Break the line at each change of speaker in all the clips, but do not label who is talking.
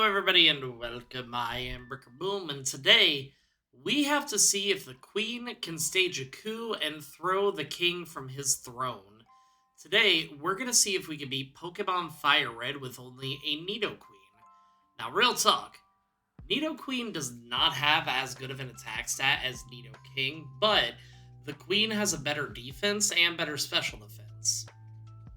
everybody, and welcome. I am Boom, and today we have to see if the Queen can stage a coup and throw the King from his throne. Today, we're going to see if we can beat Pokemon FireRed with only a Nidoqueen. Now, real talk, Nidoqueen does not have as good of an attack stat as Nidoking, but the Queen has a better defense and better special defense.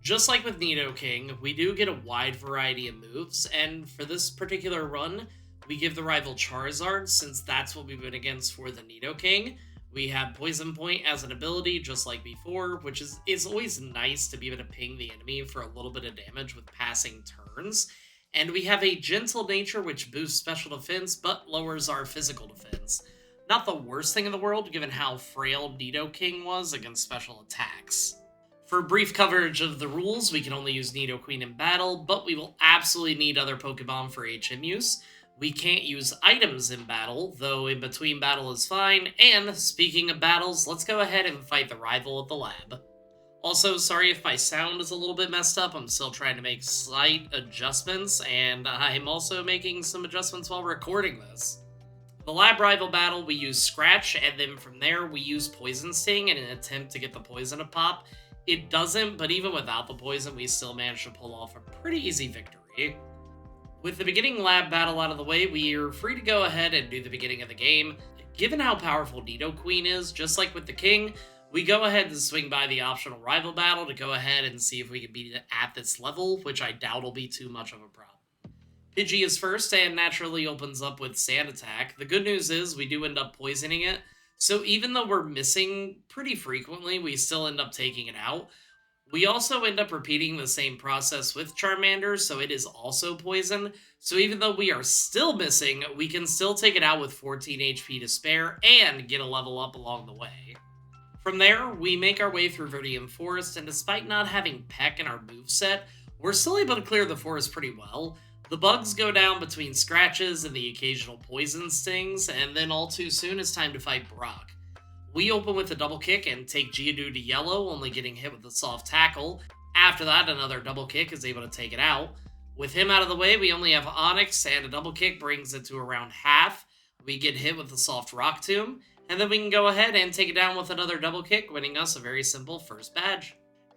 Just like with Nidoking, we do get a wide variety of moves, and for this particular run, we give the rival Charizard, since that's what we went against for the Nidoking. We have Poison Point as an ability, just like before, which is always nice to be able to ping the enemy for a little bit of damage with passing turns. And we have a Gentle Nature, which boosts special defense, but lowers our physical defense. Not the worst thing in the world, given how frail Nidoking was against special attacks. For brief coverage of the rules, we can only use Nidoqueen in battle, but we will absolutely need other Pokemon for HM use. We can't use items in battle, though in between battle is fine, and speaking of battles, let's go ahead and fight the rival at the lab. Also, sorry if my sound is a little bit messed up, I'm still trying to make slight adjustments, and I'm also making some adjustments while recording this. The lab rival battle, we use Scratch, and then from there we use Poison Sting in an attempt to get the poison to pop. It doesn't, but even without the poison, we still managed to pull off a pretty easy victory. With the beginning lab battle out of the way, we are free to go ahead and do the beginning of the game. Given how powerful Nidoqueen is, just like with the King, we go ahead and swing by the optional rival battle to go ahead and see if we can beat it at this level, which I doubt will be too much of a problem. Pidgey is first and naturally opens up with Sand Attack. The good news is we do end up poisoning it, so even though we're missing pretty frequently, we still end up taking it out. We also end up repeating the same process with Charmander, so it is also poison. So even though we are still missing, we can still take it out with 14 HP to spare and get a level up along the way. From there, we make our way through Veridian Forest, and despite not having Peck in our moveset, we're still able to clear the forest pretty well. The bugs go down between scratches and the occasional poison stings, and then all too soon it's time to fight Brock. We open with a double kick and take Geodude to yellow, only getting hit with a soft tackle. After that, another double kick is able to take it out. With him out of the way, we only have Onyx, and a double kick brings it to around half. We get hit with a soft Rock Tomb, and then we can go ahead and take it down with another double kick, winning us a very simple first badge.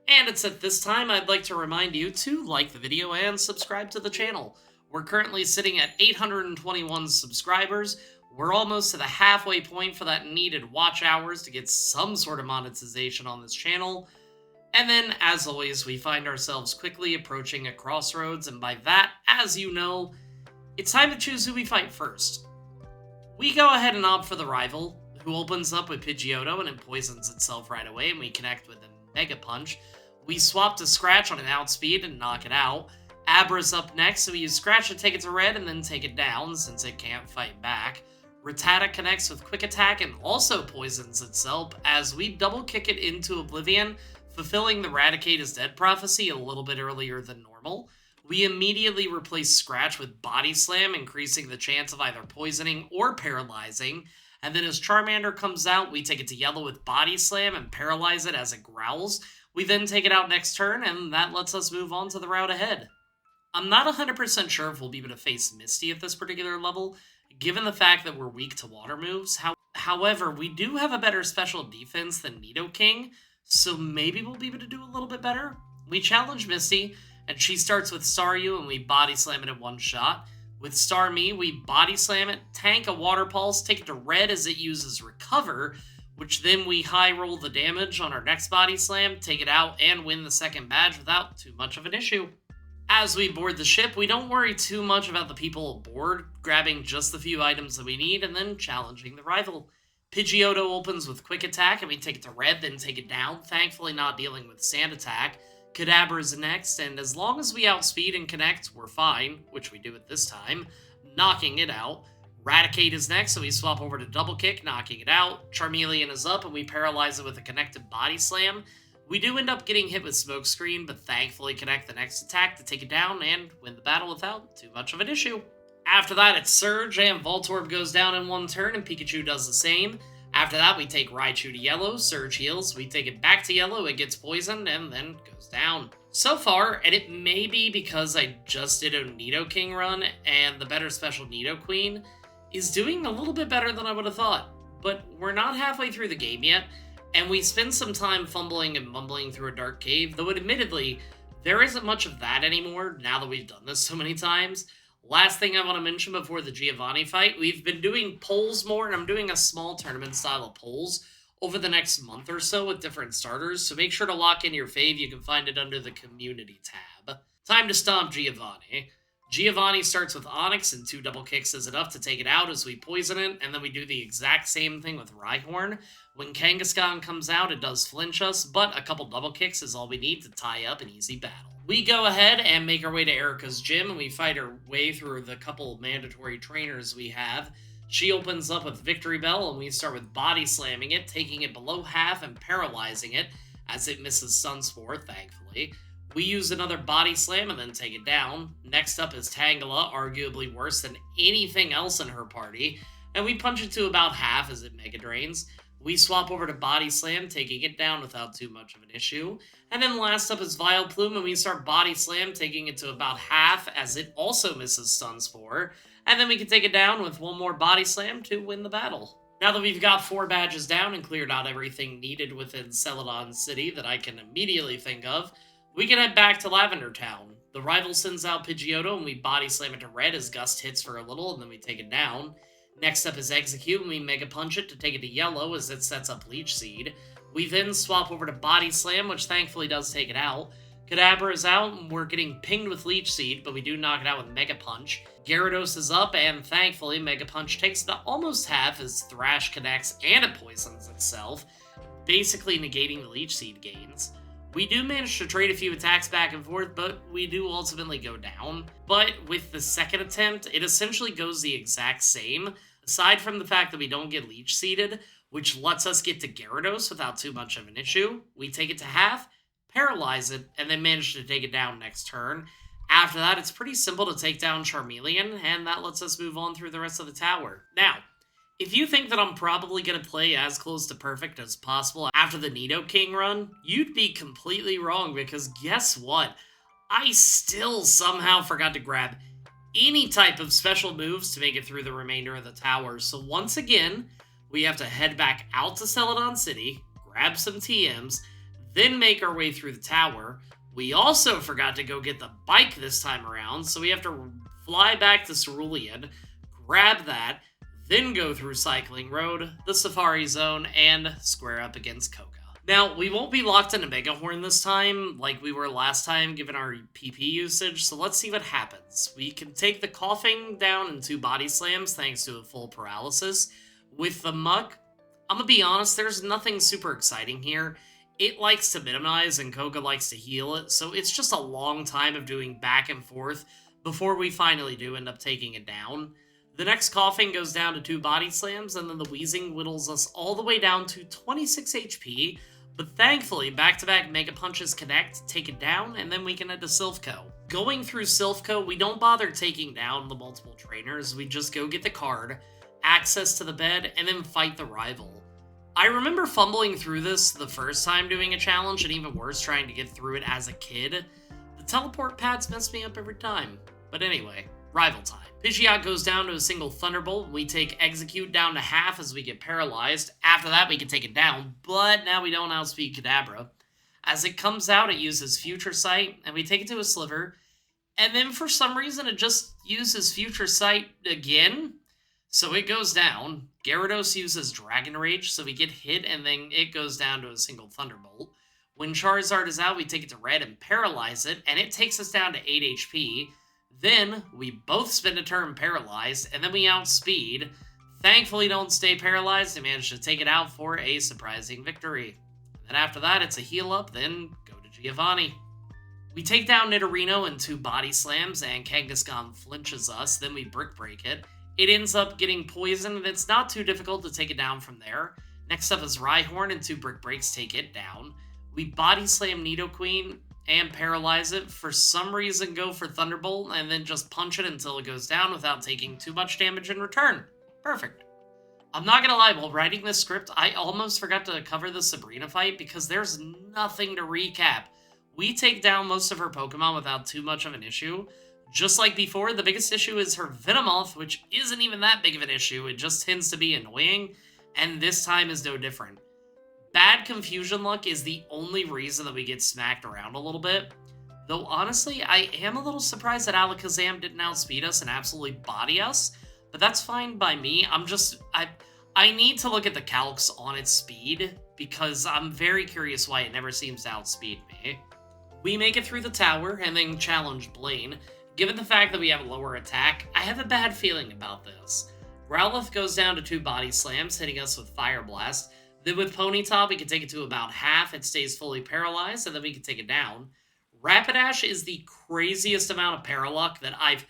And it's at this time I'd like to remind you to like the video and subscribe to the channel. We're currently sitting at 821 subscribers. We're almost to the halfway point for that needed watch hours to get some sort of monetization on this channel. And then, as always, we find ourselves quickly approaching a crossroads, and by that, as you know, it's time to choose who we fight first. We go ahead and opt for the rival, who opens up with Pidgeotto and it poisons itself right away, and we connect with a Mega Punch. We swap to Scratch on an outspeed and knock it out. Abra's up next, so we use Scratch to take it to red and then take it down, since it can't fight back. Rattata connects with Quick Attack and also poisons itself, as we double kick it into Oblivion, fulfilling the Raticate is Dead prophecy a little bit earlier than normal. We immediately replace Scratch with Body Slam, increasing the chance of either poisoning or paralyzing. And then as Charmander comes out, we take it to yellow with Body Slam and paralyze it as it growls. We then take it out next turn, and that lets us move on to the route ahead. I'm not 100% sure if we'll be able to face Misty at this particular level, given the fact that we're weak to water moves. However, we do have a better special defense than Nidoking, so maybe we'll be able to do a little bit better. We challenge Misty, and she starts with Staryu, and we Body Slam it in one shot. With Starmie, we Body Slam it, tank a Water Pulse, take it to red as it uses Recover, which then we high roll the damage on our next Body Slam, take it out, and win the second badge without too much of an issue. As we board the ship, we don't worry too much about the people aboard, grabbing just the few items that we need, and then challenging the rival. Pidgeotto opens with Quick Attack, and we take it to red, then take it down, thankfully not dealing with Sand Attack. Kadabra is next, and as long as we outspeed and connect, we're fine, which we do at this time, knocking it out. Raticate is next, so we swap over to Double Kick, knocking it out. Charmeleon is up, and we paralyze it with a connected Body Slam. We do end up getting hit with Smokescreen, but thankfully connect the next attack to take it down and win the battle without too much of an issue. After that, it's Surge, and Voltorb goes down in one turn, and Pikachu does the same. After that, we take Raichu to yellow, Surge heals, we take it back to yellow, it gets poisoned, and then goes down. So far, and it may be because I just did a Nidoking run, and the better special Nidoqueen is doing a little bit better than I would have thought. But we're not halfway through the game yet, and we spend some time fumbling and mumbling through a dark cave, though admittedly, there isn't much of that anymore now that we've done this so many times. Last thing I want to mention before the Giovanni fight, we've been doing polls more, and I'm doing a small tournament style of polls over the next month or so with different starters, so make sure to lock in your fave. You can find it under the community tab. Time to stomp Giovanni. Giovanni starts with Onyx, and 2 double kicks is enough to take it out as we poison it, and then we do the exact same thing with Rhyhorn. When Kangaskhan comes out, it does flinch us, but a couple double kicks is all we need to tie up an easy battle. We go ahead and make our way to Erika's gym, and we fight our way through the couple mandatory trainers we have. She opens up with Victory Bell, and we start with body slamming it, taking it below half and paralyzing it as it misses Sunspore, thankfully. We use another body slam and then take it down. Next up is Tangela, arguably worse than anything else in her party, and we punch it to about half as it Mega Drains. We swap over to body slam, taking it down without too much of an issue. And then last up is Vileplume, and we start body slam, taking it to about half as it also misses Sunspore. And then we can take it down with one more body slam to win the battle. Now that we've got 4 badges down and cleared out everything needed within Celadon City that I can immediately think of, we can head back to Lavender Town. The rival sends out Pidgeotto, and we body slam it to red as Gust hits for a little, and then we take it down. Next up is Execute, and we Mega Punch it to take it to yellow as it sets up Leech Seed. We then swap over to Body Slam, which thankfully does take it out. Kadabra is out, and we're getting pinged with Leech Seed, but we do knock it out with Mega Punch. Gyarados is up, and thankfully Mega Punch takes it to almost half as Thrash connects and it poisons itself, basically negating the Leech Seed gains. We do manage to trade a few attacks back and forth, but we do ultimately go down. But with the second attempt, it essentially goes the exact same, aside from the fact that we don't get Leech Seeded, which lets us get to Gyarados without too much of an issue. We take it to half, paralyze it, and then manage to take it down next turn. After that, it's pretty simple to take down Charmeleon, and that lets us move on through the rest of the tower. Now, if you think that I'm probably going to play as close to perfect as possible after the Nidoking run, you'd be completely wrong, because guess what? I still somehow forgot to grab any type of special moves to make it through the remainder of the tower. So once again, we have to head back out to Celadon City, grab some TMs, then make our way through the tower. We also forgot to go get the bike this time around, so we have to fly back to Cerulean, grab that, then go through Cycling Road, the Safari Zone, and square up against Koga. Now, we won't be locked into Megahorn this time, like we were last time, given our PP usage, so let's see what happens. We can take the Coughing down in 2 body slams, thanks to a full paralysis. With the Muck, I'm gonna be honest, there's nothing super exciting here. It likes to minimize, and Koga likes to heal it, so it's just a long time of doing back and forth before we finally do end up taking it down. The next Coughing goes down to 2 body slams, and then the Wheezing whittles us all the way down to 26 HP, but thankfully, back-to-back Mega Punches connect, take it down, and then we can head to Silphco. Going through Silphco, we don't bother taking down the multiple trainers, we just go get the card, access to the bed, and then fight the rival. I remember fumbling through this the first time doing a challenge, and even worse, trying to get through it as a kid. The teleport pads mess me up every time. But anyway, rival time. Pidgeot goes down to a single Thunderbolt. We take Execute down to half as we get paralyzed. After that, we can take it down, but now we don't outspeed Kadabra. As it comes out, it uses Future Sight, and we take it to a Sliver. And then for some reason, it just uses Future Sight again. So it goes down. Gyarados uses Dragon Rage, so we get hit, and then it goes down to a single Thunderbolt. When Charizard is out, we take it to red and paralyze it, and it takes us down to 8 HP. Then, we both spend a turn paralyzed, and then we outspeed. Thankfully don't stay paralyzed and manage to take it out for a surprising victory. And then after that, it's a heal up, then go to Giovanni. We take down Nidorino in 2 body slams, and Kangaskhan flinches us, then we Brick Break it. It ends up getting poisoned, and it's not too difficult to take it down from there. Next up is Rhyhorn, and 2 Brick Breaks take it down. We body slam Nidoqueen and paralyze it. For some reason, go for Thunderbolt, and then just punch it until it goes down without taking too much damage in return. Perfect. I'm not gonna lie, while writing this script, I almost forgot to cover the Sabrina fight because there's nothing to recap. We take down most of her Pokemon without too much of an issue. Just like before, the biggest issue is her Venomoth, which isn't even that big of an issue. It just tends to be annoying, and this time is no different. Bad Confusion luck is the only reason that we get smacked around a little bit. Though honestly, I am a little surprised that Alakazam didn't outspeed us and absolutely body us, but that's fine by me. I need to look at the calcs on its speed because I'm very curious why it never seems to outspeed me. We make it through the tower and then challenge Blaine. Given the fact that we have a lower attack, I have a bad feeling about this. Growlithe goes down to 2 body slams, hitting us with Fire Blast. Then with Ponyta, we can take it to about half. It stays fully paralyzed, and then we can take it down. Rapidash is the craziest amount of Paraluck that I've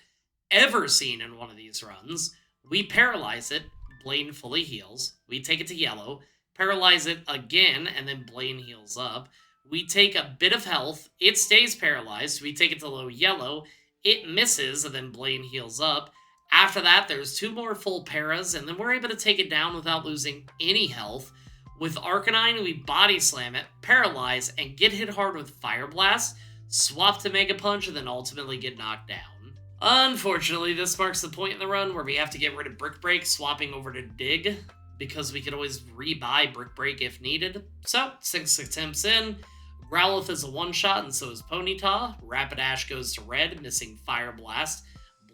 ever seen in one of these runs. We paralyze it, Blaine fully heals. We take it to yellow, paralyze it again, and then Blaine heals up. We take a bit of health, it stays paralyzed. We take it to low yellow, it misses, and then Blaine heals up. After that, there's 2 more full paras, and then we're able to take it down without losing any health. With Arcanine, we body slam it, paralyze, and get hit hard with Fire Blast, swap to Mega Punch, and then ultimately get knocked down. Unfortunately, this marks the point in the run where we have to get rid of Brick Break, swapping over to Dig, because we could always rebuy Brick Break if needed. So, 6 attempts in, Growlithe is a one-shot, and so is Ponyta. Rapidash goes to red, missing Fire Blast.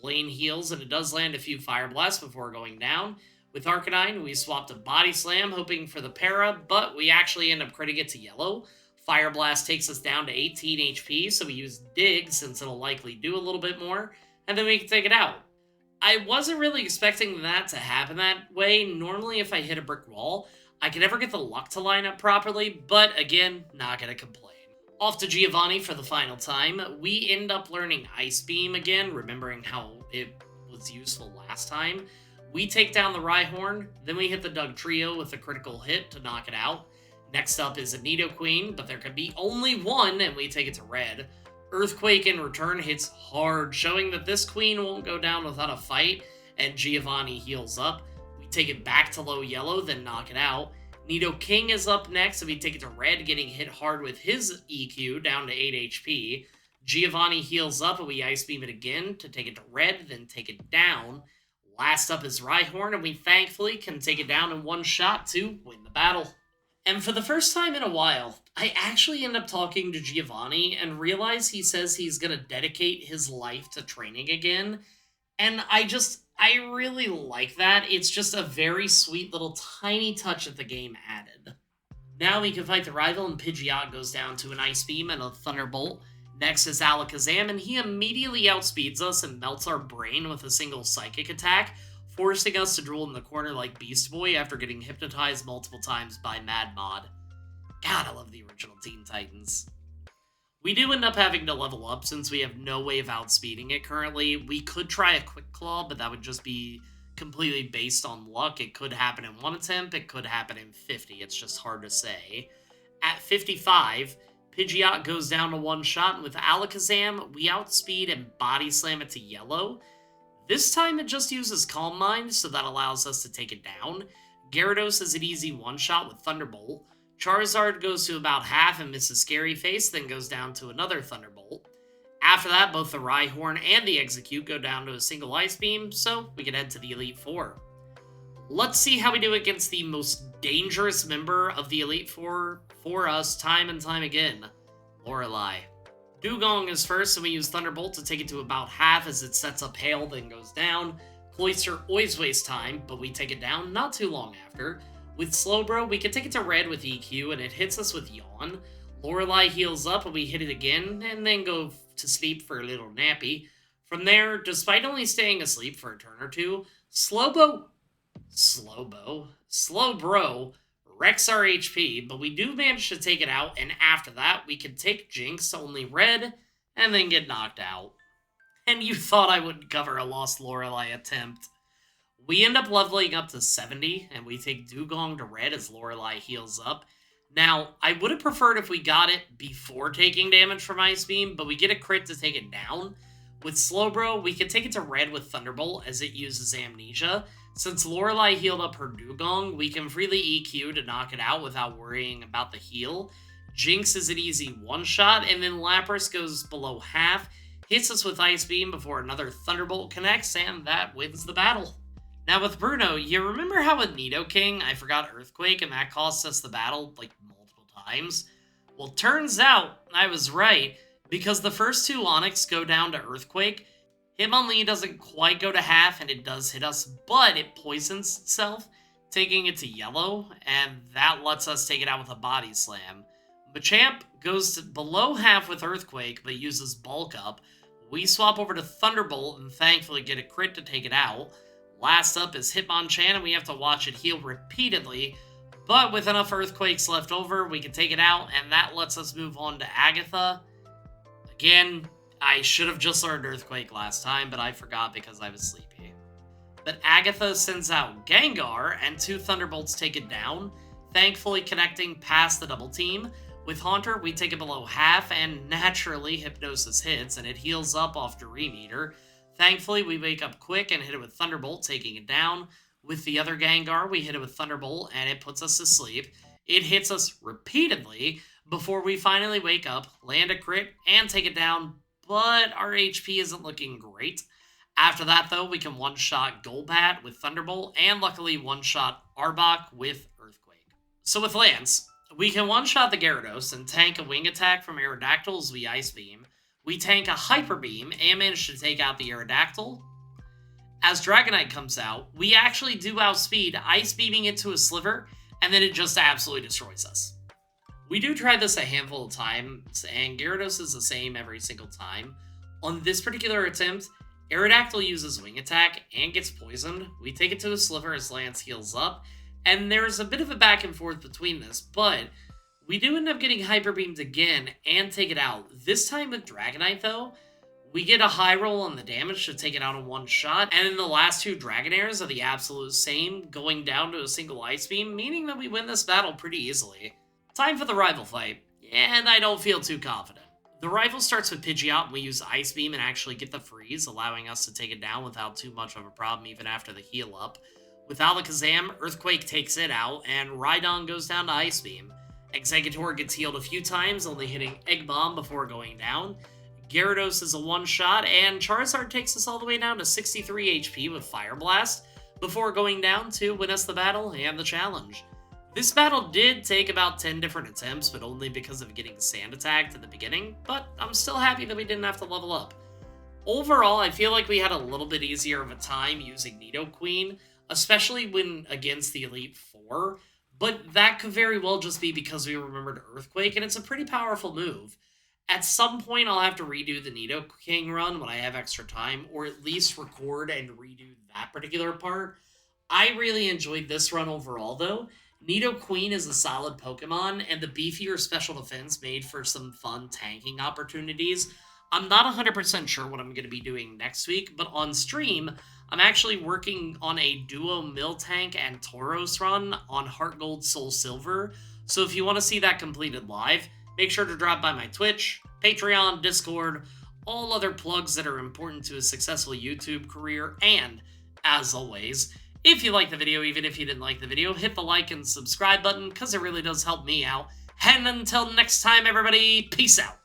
Blaine heals, and it does land a few Fire Blasts before going down. With Arcanine, we swapped a Body Slam, hoping for the para, but we actually end up critting it to yellow. Fire Blast takes us down to 18 HP, so we use Dig, since it'll likely do a little bit more, and then we can take it out. I wasn't really expecting that to happen that way. Normally, if I hit a brick wall, I can never get the luck to line up properly, but again, not gonna complain. Off to Giovanni for the final time. We end up learning Ice Beam again, remembering how it was useful last time. We take down the Rhyhorn, then we hit the Dugtrio with a critical hit to knock it out. Next up is a Nidoqueen, but there could be only one, and we take it to red. Earthquake in return hits hard, showing that this queen won't go down without a fight, and Giovanni heals up. We take it back to low yellow, then knock it out. Nidoking is up next, and we take it to red, getting hit hard with his EQ, down to 8 HP. Giovanni heals up, and we Ice Beam it again to take it to red, then take it down. Last up is Rhyhorn, and we thankfully can take it down in one shot to win the battle. And for the first time in a while, I actually end up talking to Giovanni and realize he says he's going to dedicate his life to training again. And I really like that. It's just a very sweet little tiny touch that the game added. Now we can fight the rival, and Pidgeot goes down to an Ice Beam and a Thunderbolt. Next is Alakazam, and he immediately outspeeds us and melts our brain with a single Psychic attack, forcing us to drool in the corner like Beast Boy after getting hypnotized multiple times by Mad Mod. God, I love the original Teen Titans. We do end up having to level up since we have no way of outspeeding it currently. We could try a Quick Claw, but that would just be completely based on luck. It could happen in 1 attempt, it could happen in 50, it's just hard to say. At 55, Pidgeot goes down to one shot, and with Alakazam, we outspeed and body slam it to yellow. This time it just uses Calm Mind, so that allows us to take it down. Gyarados is an easy one-shot with Thunderbolt. Charizard goes to about half and misses Scary Face, then goes down to another Thunderbolt. After that, both the Rhyhorn and the Execute go down to a single Ice Beam, so we can head to the Elite Four. Let's see how we do against the most dangerous member of the Elite Four for us time and time again, Lorelei. Dugong is first, and we use Thunderbolt to take it to about half as it sets up Hail, then goes down. Cloyster always wastes time, but we take it down not too long after. With Slowbro, we can take it to red with EQ, and it hits us with Yawn. Lorelei heals up, and we hit it again, and then go to sleep for a little nappy. From there, despite only staying asleep for a turn or two, Slowbro wrecks our HP, but we do manage to take it out, and after that, we can take Jinx to only red, and then get knocked out. And you thought I wouldn't cover a Lost Lorelei attempt. We end up leveling up to 70, and we take Dugong to red as Lorelei heals up. Now, I would have preferred if we got it before taking damage from Ice Beam, but we get a crit to take it down. With Slowbro, we can take it to red with Thunderbolt as it uses Amnesia. Since Lorelei healed up her Dugong, we can freely EQ to knock it out without worrying about the heal. Jinx is an easy one-shot, and then Lapras goes below half, hits us with Ice Beam before another Thunderbolt connects, and that wins the battle. Now with Bruno, you remember how with Nidoking, I forgot Earthquake, and that cost us the battle, like, multiple times? Well, turns out I was right, because the first two Onix go down to Earthquake. Hitmonlee doesn't quite go to half, and it does hit us, but it poisons itself, taking it to yellow, and that lets us take it out with a Body Slam. Machamp goes to below half with Earthquake, but uses Bulk Up. We swap over to Thunderbolt and thankfully get a crit to take it out. Last up is Hitmonchan, and we have to watch it heal repeatedly, but with enough Earthquakes left over, we can take it out, and that lets us move on to Agatha. Again, I should have just learned Earthquake last time, but I forgot because I was sleepy. But Agatha sends out Gengar, and two Thunderbolts take it down, thankfully connecting past the double team. With Haunter, we take it below half, and naturally, Hypnosis hits, and it heals up off Dream Eater. Thankfully, we wake up quick and hit it with Thunderbolt, taking it down. With the other Gengar, we hit it with Thunderbolt, and it puts us to sleep. It hits us repeatedly before we finally wake up, land a crit, and take it down, but our HP isn't looking great. After that, though, we can one-shot Golbat with Thunderbolt, and luckily one-shot Arbok with Earthquake. So with Lance, we can one-shot the Gyarados and tank a Wing Attack from Aerodactyl as we Ice Beam. We tank a Hyper Beam and manage to take out the Aerodactyl. As Dragonite comes out, we actually do outspeed, Ice Beaming it to a Sliver, and then it just absolutely destroys us. We do try this a handful of times, and Gyarados is the same every single time. On this particular attempt, Aerodactyl uses Wing Attack and gets poisoned. We take it to a Sliver as Lance heals up, and there's a bit of a back and forth between this, but we do end up getting Hyper Beamed again and take it out. This time with Dragonite, though, we get a high roll on the damage to take it out in one shot, and then the last two Dragonairs are the absolute same, going down to a single Ice Beam, meaning that we win this battle pretty easily. Time for the rival fight, and I don't feel too confident. The rival starts with Pidgeot, and we use Ice Beam and actually get the freeze, allowing us to take it down without too much of a problem even after the heal up. With Alakazam, Earthquake takes it out, and Rhydon goes down to Ice Beam. Exeggutor gets healed a few times, only hitting Egg Bomb before going down. Gyarados is a one-shot, and Charizard takes us all the way down to 63 HP with Fire Blast, before going down to win us the battle and the challenge. This battle did take about 10 different attempts, but only because of getting sand attacked at the beginning, but I'm still happy that we didn't have to level up. Overall, I feel like we had a little bit easier of a time using Nidoqueen, especially when against the Elite Four, but that could very well just be because we remembered Earthquake, and it's a pretty powerful move. At some point, I'll have to redo the Nidoking run when I have extra time, or at least record and redo that particular part. I really enjoyed this run overall, though. Nidoqueen is a solid Pokemon, and the beefier special defense made for some fun tanking opportunities. I'm not 100% sure what I'm going to be doing next week, but on stream, I'm actually working on a duo Miltank and Tauros run on Heart Gold Soul Silver, so if you want to see that completed live, make sure to drop by my Twitch, Patreon, Discord, all other plugs that are important to a successful YouTube career, and, as always, if you liked the video, even if you didn't like the video, hit the like and subscribe button, because it really does help me out. And until next time, everybody, peace out.